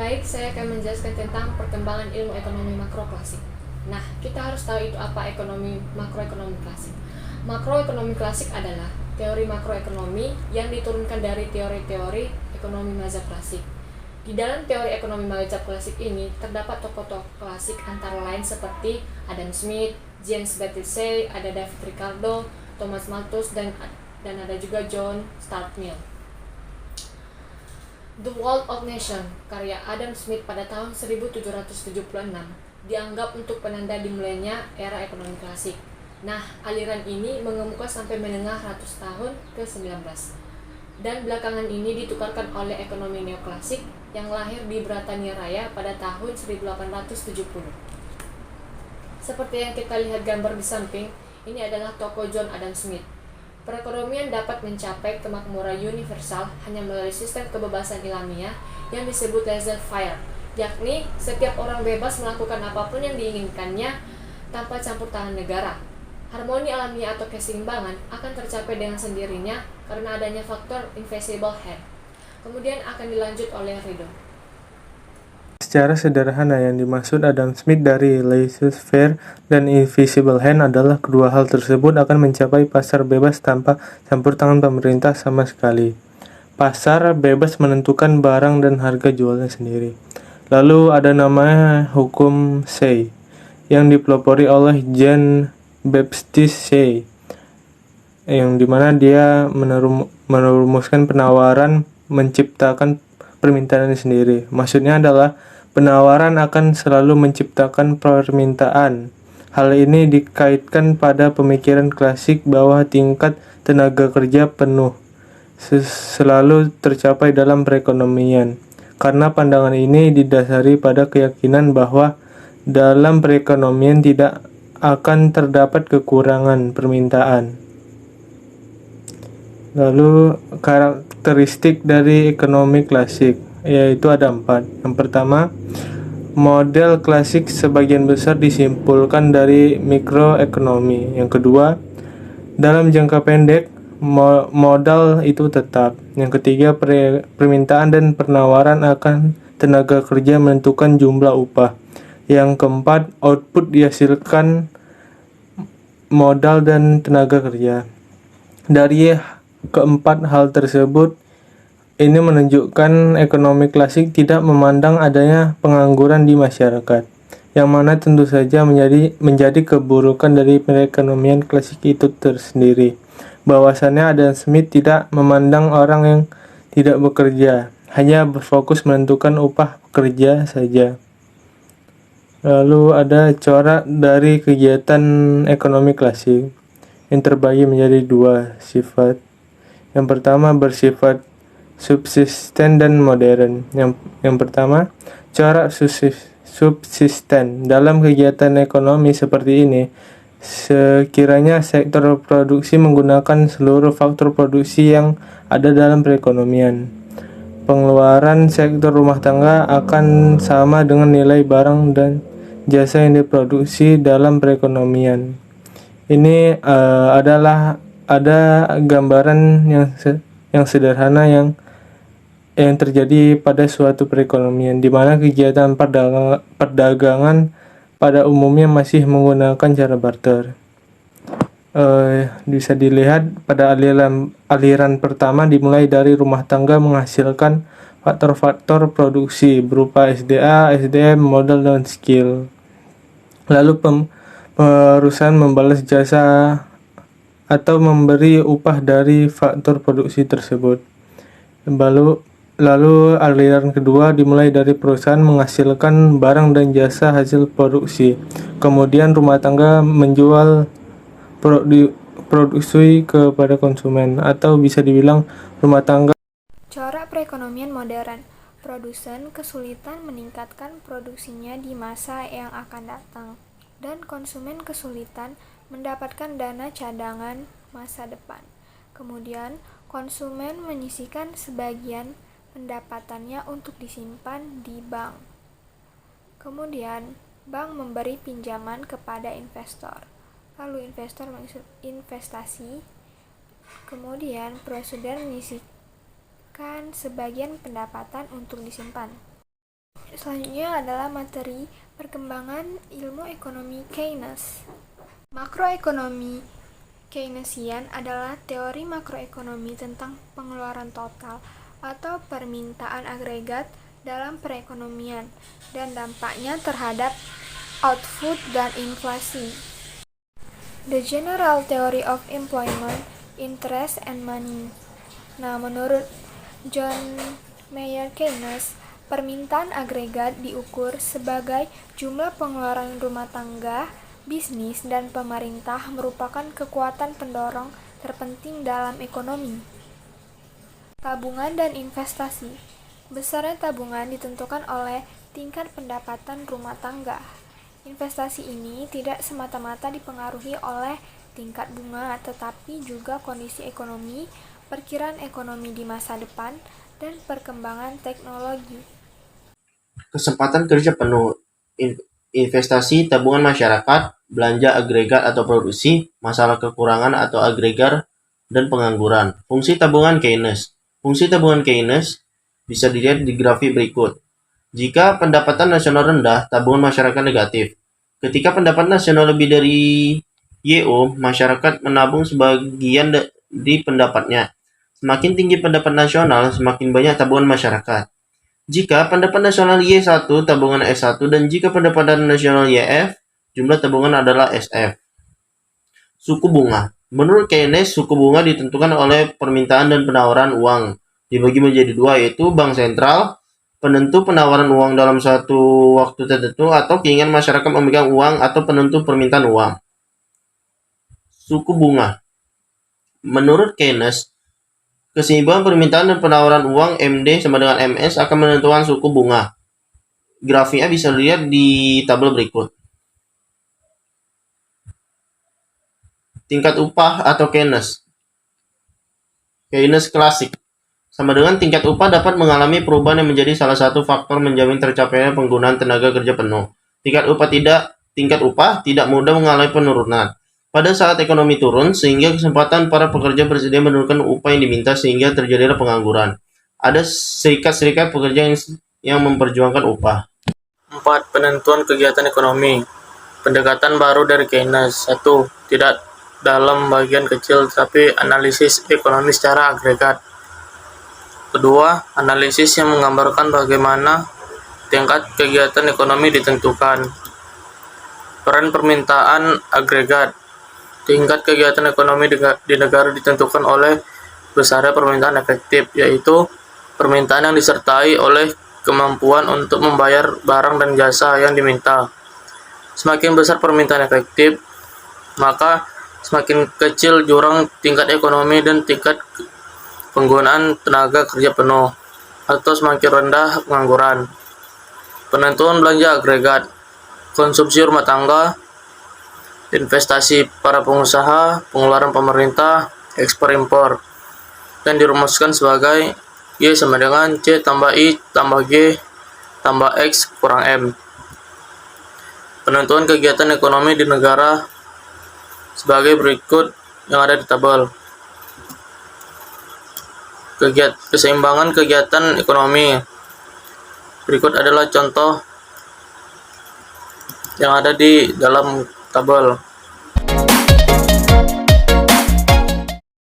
Baik, saya akan menjelaskan tentang perkembangan ilmu ekonomi makro klasik. Nah, kita harus tahu itu apa makroekonomi klasik. Makroekonomi klasik adalah teori makroekonomi yang diturunkan dari teori-teori ekonomi mazhab klasik. Di dalam teori ekonomi mazhab klasik ini terdapat tokoh-tokoh klasik antara lain seperti Adam Smith, James Baptiste, ada David Ricardo, Thomas Malthus, dan ada juga John Stuart Mill. The Wealth of Nations, karya Adam Smith pada tahun 1776, dianggap untuk penanda dimulainya era ekonomi klasik. Nah, aliran ini mengemuka sampai menengah ratus tahun ke-19. Dan belakangan ini ditukarkan oleh ekonomi neoklasik yang lahir di Britania Raya pada tahun 1870. Seperti yang kita lihat gambar di samping, ini adalah tokoh John Adam Smith. Perekonomian dapat mencapai kemakmuran universal hanya melalui sistem kebebasan ilmiah yang disebut laissez-faire, yakni setiap orang bebas melakukan apapun yang diinginkannya tanpa campur tangan negara. Harmoni alamiah atau keseimbangan akan tercapai dengan sendirinya karena adanya faktor invisible hand. Kemudian akan dilanjut oleh Rido. Secara sederhana, yang dimaksud Adam Smith dari laissez-faire dan invisible hand adalah kedua hal tersebut akan mencapai pasar bebas tanpa campur tangan pemerintah sama sekali. Pasar bebas menentukan barang dan harga jualnya sendiri. Lalu ada namanya hukum Say yang dipelopori oleh Jean Baptiste Say, yang dimana dia merumuskan penawaran menciptakan permintaan sendiri. Maksudnya adalah penawaran akan selalu menciptakan permintaan. Hal ini dikaitkan pada pemikiran klasik bahwa tingkat tenaga kerja penuh selalu tercapai dalam perekonomian. Karena pandangan ini didasari pada keyakinan bahwa dalam perekonomian tidak akan terdapat kekurangan permintaan. Lalu karakteristik dari ekonomi klasik, yaitu ada 4. Yang pertama, model klasik sebagian besar disimpulkan dari mikroekonomi. Yang kedua, dalam jangka pendek modal itu tetap. Yang ketiga, permintaan dan penawaran akan tenaga kerja menentukan jumlah upah. Yang keempat, output dihasilkan modal dan tenaga kerja. Dari keempat hal tersebut, ini menunjukkan ekonomi klasik tidak memandang adanya pengangguran di masyarakat, yang mana tentu saja menjadi keburukan dari perekonomian klasik itu tersendiri. Bahwasannya Adam Smith tidak memandang orang yang tidak bekerja, hanya berfokus menentukan upah pekerja saja. Lalu ada corak dari kegiatan ekonomi klasik yang terbagi menjadi 2 sifat. Yang pertama bersifat subsisten dan modern. Yang pertama, corak subsisten. Dalam kegiatan ekonomi seperti ini, sekiranya sektor produksi menggunakan seluruh faktor produksi yang ada dalam perekonomian, pengeluaran sektor rumah tangga akan sama dengan nilai barang dan jasa yang diproduksi dalam perekonomian. Ini ada gambaran yang sederhana yang terjadi pada suatu perekonomian, di mana kegiatan perdagangan pada umumnya masih menggunakan cara barter. Bisa dilihat pada aliran pertama dimulai dari rumah tangga menghasilkan faktor-faktor produksi berupa SDA, SDM, modal, dan skill. Lalu perusahaan membalas jasa atau memberi upah dari faktor produksi tersebut. Lalu aliran kedua dimulai dari perusahaan menghasilkan barang dan jasa hasil produksi. Kemudian rumah tangga menjual produksi kepada konsumen, atau bisa dibilang rumah tangga. Corak perekonomian modern. Produsen kesulitan meningkatkan produksinya di masa yang akan datang, dan konsumen kesulitan mendapatkan dana cadangan masa depan. Kemudian, konsumen menyisihkan sebagian pendapatannya untuk disimpan di bank. Kemudian, bank memberi pinjaman kepada investor. Lalu investor menginvestasi. Kemudian, produsen menyisihkan sebagian pendapatan untuk disimpan. Selanjutnya adalah materi perkembangan ilmu ekonomi Keynes. Makroekonomi Keynesian adalah teori makroekonomi tentang pengeluaran total atau permintaan agregat dalam perekonomian dan dampaknya terhadap output dan inflasi. The General Theory of Employment, Interest and Money. Nah, menurut John Maynard Keynes, permintaan agregat diukur sebagai jumlah pengeluaran rumah tangga, bisnis, dan pemerintah merupakan kekuatan pendorong terpenting dalam ekonomi. Tabungan dan investasi. Besarnya tabungan ditentukan oleh tingkat pendapatan rumah tangga. Investasi ini tidak semata-mata dipengaruhi oleh tingkat bunga, tetapi juga kondisi ekonomi, perkiraan ekonomi di masa depan, dan perkembangan teknologi. Kesempatan kerja penuh, investasi, tabungan masyarakat, belanja agregat atau produksi, masalah kekurangan atau agregar, dan pengangguran. Fungsi tabungan Keynes. Fungsi tabungan Keynes bisa dilihat di grafik berikut. Jika pendapatan nasional rendah, tabungan masyarakat negatif. Ketika pendapatan nasional lebih dari YO, masyarakat menabung sebagian di pendapatnya. Semakin tinggi pendapat nasional, semakin banyak tabungan masyarakat. Jika pendapat nasional Y1, tabungan S1, dan jika pendapatan nasional YF, jumlah tabungan adalah SF. Suku bunga. Menurut Keynes, suku bunga ditentukan oleh permintaan dan penawaran uang. Dibagi menjadi dua, yaitu bank sentral, penentu penawaran uang dalam satu waktu tertentu, atau keinginan masyarakat memegang uang atau penentu permintaan uang. Suku bunga. Menurut Keynes, keseimbangan permintaan dan penawaran uang MD sama dengan MS akan menentukan suku bunga. Grafiknya bisa dilihat di tabel berikut. Tingkat upah atau Keynes. Keynes klasik. Sama dengan tingkat upah dapat mengalami perubahan yang menjadi salah satu faktor menjamin tercapainya penggunaan tenaga kerja penuh. Tingkat upah tidak mudah mengalami penurunan. Pada saat ekonomi turun, sehingga kesempatan para pekerja bersedia menurunkan upah yang diminta sehingga terjadilah pengangguran. Ada serikat-serikat pekerja yang memperjuangkan upah. 4. Penentuan kegiatan ekonomi. Pendekatan baru dari Keynes. 1. Tidak dalam bagian kecil, tapi analisis ekonomi secara agregat. Kedua, analisis yang menggambarkan bagaimana tingkat kegiatan ekonomi ditentukan. Peran permintaan agregat. Tingkat kegiatan ekonomi di negara ditentukan oleh besarnya permintaan efektif, yaitu permintaan yang disertai oleh kemampuan untuk membayar barang dan jasa yang diminta. Semakin besar permintaan efektif, maka semakin kecil jurang tingkat ekonomi dan tingkat penggunaan tenaga kerja penuh, atau semakin rendah pengangguran. Penentuan belanja agregat. Konsumsi rumah tangga, investasi para pengusaha, pengeluaran pemerintah, ekspor impor, dan dirumuskan sebagai Y sama dengan C tambah I tambah G tambah X kurang M. Penentuan kegiatan ekonomi di negara sebagai berikut yang ada di tabel. Keseimbangan kegiatan ekonomi. Berikut adalah contoh yang ada di dalam tabel.